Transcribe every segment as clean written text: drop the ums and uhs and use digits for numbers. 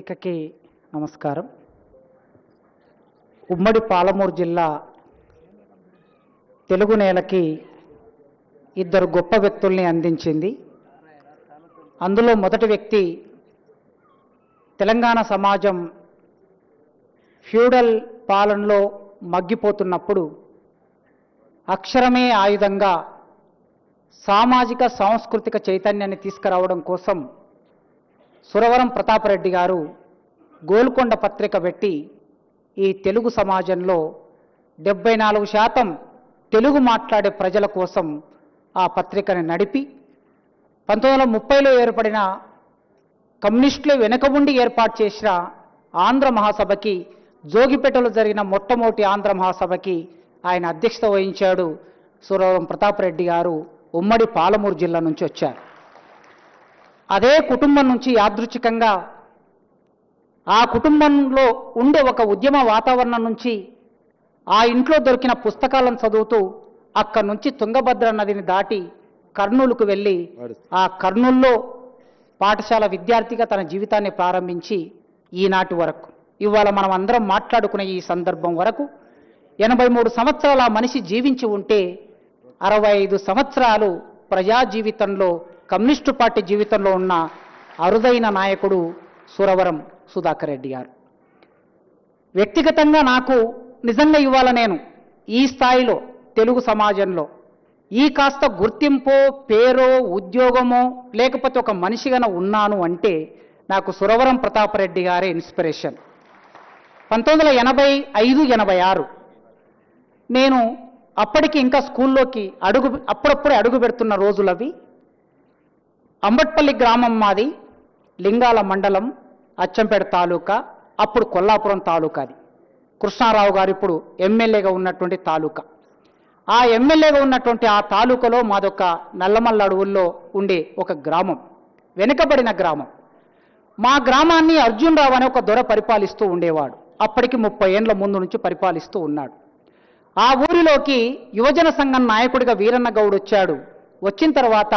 వేదికకి నమస్కారం. ఉమ్మడి పాలమూరు జిల్లా తెలుగు నేలకి ఇద్దరు గొప్ప వ్యక్తుల్ని అందించింది. అందులో మొదటి వ్యక్తి తెలంగాణ సమాజం ఫ్యూడల్ పాలనలో మగ్గిపోతున్నప్పుడు అక్షరమే ఆయుధంగా సామాజిక సాంస్కృతిక చైతన్యాన్ని తీసుకురావడం కోసం సురవరం ప్రతాపరెడ్డి గారు గోల్కొండ పత్రిక పెట్టి ఈ తెలుగు సమాజంలో 74% తెలుగు మాట్లాడే ప్రజల కోసం ఆ పత్రికను నడిపి 1930లో ఏర్పడిన కమ్యూనిస్టులు వెనుకబుండి ఏర్పాటు చేసిన ఆంధ్ర మహాసభకి జోగిపేటలో జరిగిన మొట్టమొదటి ఆంధ్ర మహాసభకి ఆయన అధ్యక్షత వహించాడు. సురవరం ప్రతాపరెడ్డి గారు ఉమ్మడి పాలమూరు జిల్లా నుంచి వచ్చారు. అదే కుటుంబం నుంచి యాదృచ్ఛికంగా ఆ కుటుంబంలో ఉండే ఒక ఉద్యమ వాతావరణం నుంచి ఆ ఇంట్లో దొరికిన పుస్తకాలను చదువుతూ అక్కడి నుంచి తుంగభద్ర నదిని దాటి కర్నూలుకు వెళ్ళి ఆ కర్నూలులో పాఠశాల విద్యార్థిగా తన జీవితాన్ని ప్రారంభించి ఈనాటి వరకు ఇవాళ మనం అందరం మాట్లాడుకునే ఈ సందర్భం వరకు 83 సంవత్సరాల మనిషి జీవించి ఉంటే 65 సంవత్సరాలు ప్రజా జీవితంలో కమ్యూనిస్టు పార్టీ జీవితంలో ఉన్న అరుదైన నాయకుడు సురవరం సుధాకర్ రెడ్డి గారు. వ్యక్తిగతంగా నాకు నిజంగా ఇవాళ నేను ఈ స్థాయిలో తెలుగు సమాజంలో ఈ కాస్త గుర్తింపో పేరో ఉద్యోగమో లేకపోతే ఒక మనిషిగానే ఉన్నాను అంటే నాకు సురవరం ప్రతాపరెడ్డి గారే ఇన్స్పిరేషన్. 1985-86 నేను అప్పటికి ఇంకా స్కూల్లోకి అప్పుడప్పుడే అడుగు పెడుతున్న రోజులవి. అంబట్పల్లి గ్రామం మాది, లింగాల మండలం, అచ్చంపేట తాలూకా, అప్పుడు కొల్లాపురం తాలూకా. అది కృష్ణారావు గారు ఇప్పుడు ఎమ్మెల్యేగా ఉన్నటువంటి తాలూకా. ఆ ఎమ్మెల్యేగా ఉన్నటువంటి ఆ తాలూకాలో మాదొక నల్లమల్ల అడవుల్లో ఉండే ఒక గ్రామం, వెనుకబడిన గ్రామం. మా గ్రామాన్ని అర్జున్ రావు అనే ఒక దొర పరిపాలిస్తూ ఉండేవాడు. అప్పటికి 30 ఏండ్ల ముందు నుంచి పరిపాలిస్తూ ఉన్నాడు. ఆ ఊరిలోకి యువజన సంఘం నాయకుడిగా వీరన్న గౌడ్ వచ్చాడు. వచ్చిన తర్వాత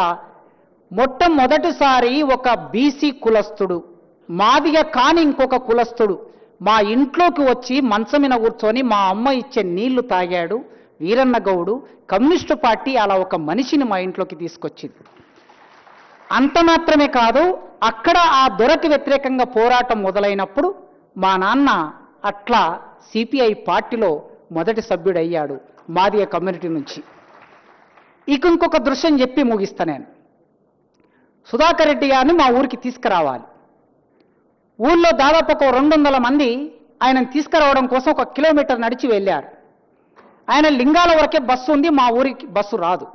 మొట్టమొదటిసారి ఒక బీసీ కులస్తుడు, మాదిగా కాని ఇంకొక కులస్తుడు మా ఇంట్లోకి వచ్చి మంచం మీద కూర్చొని మా అమ్మ ఇచ్చే నీళ్లు తాగాడు. వీరన్న గౌడు కమ్యూనిస్టు పార్టీ అలా ఒక మనిషిని మా ఇంట్లోకి తీసుకొచ్చింది. అంత మాత్రమే కాదు, అక్కడ ఆ దొరకి వ్యతిరేకంగా పోరాటం మొదలైనప్పుడు మా నాన్న అట్లా సిపిఐ పార్టీలో మొదటి సభ్యుడయ్యాడు మాదిగ కమ్యూనిటీ నుంచి. ఇంకొక దృశ్యం చెప్పి ముగిస్తా. నేను సుధాకర్ రెడ్డి గారిని మా ఊరికి తీసుకురావాలి. ఊళ్ళో దాదాపు ఒక 200 మంది ఆయనను తీసుకురావడం కోసం 1 కిలోమీటర్ నడిచి వెళ్ళారు. ఆయన లింగాల వరకే బస్సు ఉంది, మా ఊరికి బస్సు రాదు.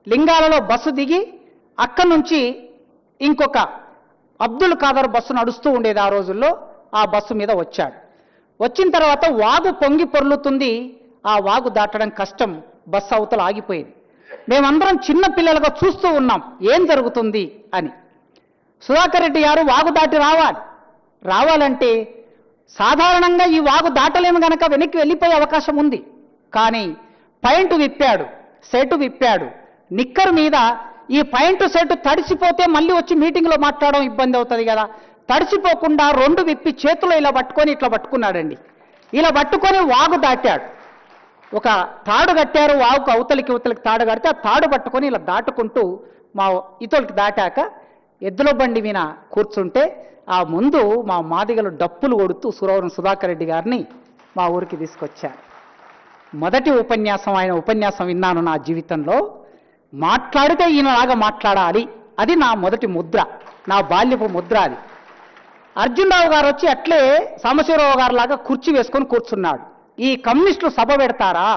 లింగాలలో బస్సు దిగి అక్కడి నుంచి ఇంకొక అబ్దుల్ ఖాదర్ బస్సు నడుస్తూ ఉండేది ఆ రోజుల్లో. ఆ బస్సు మీద వచ్చాడు. వచ్చిన తర్వాత వాగు పొంగి పొర్లుతుంది. ఆ వాగు దాటడం కష్టం, బస్సు అవతల ఆగిపోయింది. మేమందరం చిన్న పిల్లలుగా చూస్తూ ఉన్నాం ఏం జరుగుతుంది అని. సుధాకర్ రెడ్డి గారు వాగు దాటి రావాలంటే సాధారణంగా ఈ వాగు దాటలేము గనక వెనక్కి వెళ్ళిపోయే అవకాశం ఉంది. కానీ పాయింట్ విప్పాడు, సెట్ విప్పాడు. నిక్కర్ మీద ఈ పాయింట్ సెట్ తడిసిపోతే మళ్ళీ వచ్చి మీటింగ్లో మాట్లాడడం ఇబ్బంది అవుతుంది కదా. తడిసిపోకుండా 2 విప్పి చేతిలో ఇలా పట్టుకొని ఇట్లా పట్టుకున్నాడండి. ఇలా పట్టుకొని వాగు దాటాడు. ఒక తాడు కట్టారు వాగుకు, అవతలికి తాడు కడితే ఆ తాడు పట్టుకొని ఇలా దాటుకుంటూ మా ఇతరులకి దాటాక ఎద్దుల బండి మీద కూర్చుంటే ఆ ముందు మా మాదిగలు డప్పులు కొడుతూ సురవరం సుధాకర్ రెడ్డి గారిని మా ఊరికి తీసుకొచ్చారు. మొదటి ఉపన్యాసం ఆయన ఉపన్యాసం విన్నాను నా జీవితంలో. మాట్లాడితే ఈయనలాగా మాట్లాడాలి, అది నా మొదటి ముద్ర, నా బాల్యపు ముద్ర అది. అర్జున్ రావు గారు వచ్చి అట్లే సాంబశివరావు గారు లాగా కుర్చీ వేసుకొని కూర్చున్నాడు. ఈ కమ్యూనిస్టులు సభ పెడతారా,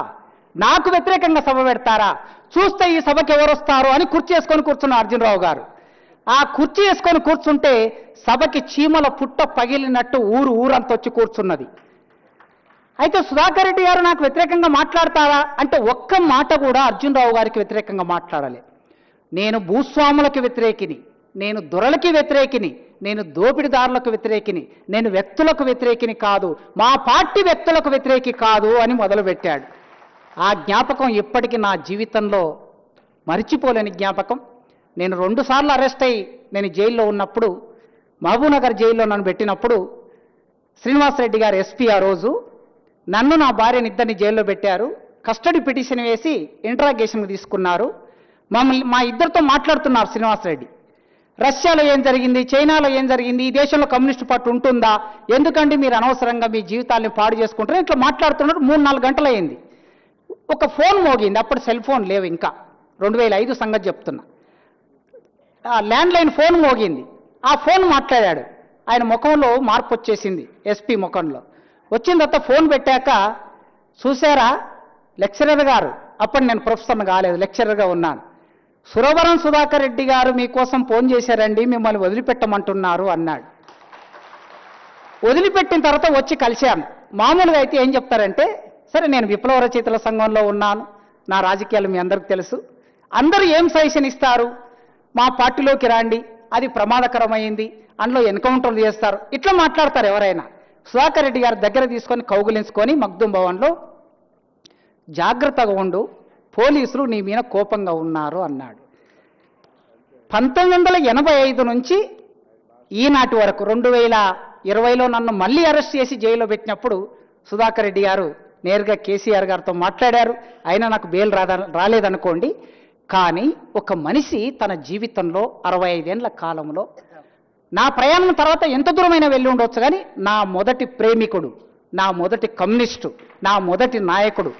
నాకు వ్యతిరేకంగా సభ పెడతారా, చూస్తే ఈ సభకి ఎవరు వస్తారు అని కుర్చీ వేసుకొని కూర్చున్నారు అర్జున్ రావు గారు. ఆ కుర్చీ వేసుకొని కూర్చుంటే సభకి చీమల పుట్ట పగిలినట్టు ఊరంతా వచ్చి కూర్చున్నది. అయితే సుధాకర్ రెడ్డి గారు నాకు వ్యతిరేకంగా మాట్లాడతారా అంటే ఒక్క మాట కూడా అర్జున్ రావు గారికి వ్యతిరేకంగా మాట్లాడలే. నేను భూస్వాములకు వ్యతిరేకిని, నేను దొరలకి వ్యతిరేకిని, నేను దోపిడిదారులకు వ్యతిరేకిని, నేను వ్యక్తులకు వ్యతిరేకిని కాదు, మా పార్టీ వ్యక్తులకు వ్యతిరేకి కాదు అని మొదలుపెట్టాడు. ఆ జ్ఞాపకం ఇప్పటికీ నా జీవితంలో మరిచిపోలేని జ్ఞాపకం. నేను 2 సార్లు అరెస్ట్ అయ్యి నేను జైల్లో ఉన్నప్పుడు మహబూబ్నగర్ జైల్లో నన్ను పెట్టినప్పుడు శ్రీనివాసరెడ్డి గారు ఎస్పీ ఆ రోజు నన్ను నా భార్యని ఇద్దరిని జైల్లో పెట్టారు. కస్టడీ పిటిషన్ వేసి ఇంట్రాగేషన్కి తీసుకున్నారు. మమ్మల్ని మా ఇద్దరితో మాట్లాడుతున్నారు శ్రీనివాసరెడ్డి. రష్యాలో ఏం జరిగింది, చైనాలో ఏం జరిగింది, ఈ దేశంలో కమ్యూనిస్ట్ పార్టీ ఉంటుందా, ఎందుకంటే మీరు అనవసరంగా మీ జీవితాన్ని పాడు చేసుకుంటారు, ఇట్లా మాట్లాడుతున్నారు. 3-4 గంటలు అయింది. ఒక ఫోన్ మోగింది. అప్పుడు సెల్ ఫోన్ లేవు, ఇంకా 2005 సంగతి చెప్తున్నా. ల్యాండ్లైన్ ఫోన్ మోగింది. ఆ ఫోన్ మాట్లాడాడు. ఆయన ముఖంలో మార్పు వచ్చేసింది, ఎస్పీ ముఖంలో. వచ్చిన తర్వాత ఫోన్ పెట్టాక, చూశారా లెక్చరర్ గారు, అప్పుడు నేను ప్రొఫెసర్ని కాలేదు, లెక్చరర్గా ఉన్నాను, సురవరం సుధాకర్ రెడ్డి గారు మీకోసం ఫోన్ చేశారండి, మిమ్మల్ని వదిలిపెట్టమంటున్నారు అన్నాడు. వదిలిపెట్టిన తర్వాత వచ్చి కలిశాను. మామూలుగా అయితే ఏం చెప్తారంటే, సరే నేను విప్లవ రచయితల సంఘంలో ఉన్నాను, నా రాజకీయాలు మీ అందరికీ తెలుసు, అందరూ ఏం సజెషన్ ఇస్తారు, మా పార్టీలోకి రండి, అది ప్రమాదకరమైంది, అందులో ఎన్కౌంటర్లు చేస్తారు, ఇట్లా మాట్లాడతారు ఎవరైనా. సుధాకర్ రెడ్డి గారి దగ్గర తీసుకొని కౌగులించుకొని మగ్దుం భవన్లో, జాగ్రత్తగా ఉండు, పోలీసులు నీ మీద కోపంగా ఉన్నారు అన్నాడు. 1985 నుంచి ఈనాటి వరకు 2020లో నన్ను మళ్ళీ అరెస్ట్ చేసి జైల్లో పెట్టినప్పుడు సుధాకర్ రెడ్డి గారు నేరుగా కేసీఆర్ గారితో మాట్లాడారు. అయినా నాకు బెయిల్ రాలేదనుకోండి. కానీ ఒక మనిషి తన జీవితంలో 65 ఏళ్ల కాలంలో, నా ప్రయాణం తర్వాత ఎంత దూరమైనా వెళ్ళి ఉండొచ్చు, కానీ నా మొదటి ప్రేమికుడు, నా మొదటి కమ్యూనిస్టు, నా మొదటి నాయకుడు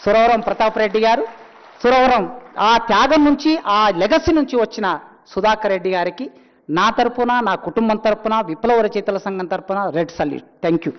సురవరం ప్రతాప్ రెడ్డి గారు. సురవరం ఆ త్యాగం నుంచి, ఆ లెగసీ నుంచి వచ్చిన సుధాకర్ రెడ్డి గారికి నా తరపున, నా కుటుంబం తరపున, విప్లవ రచయితల సంఘం తరపున రెడ్ సల్యూట్. Thank you.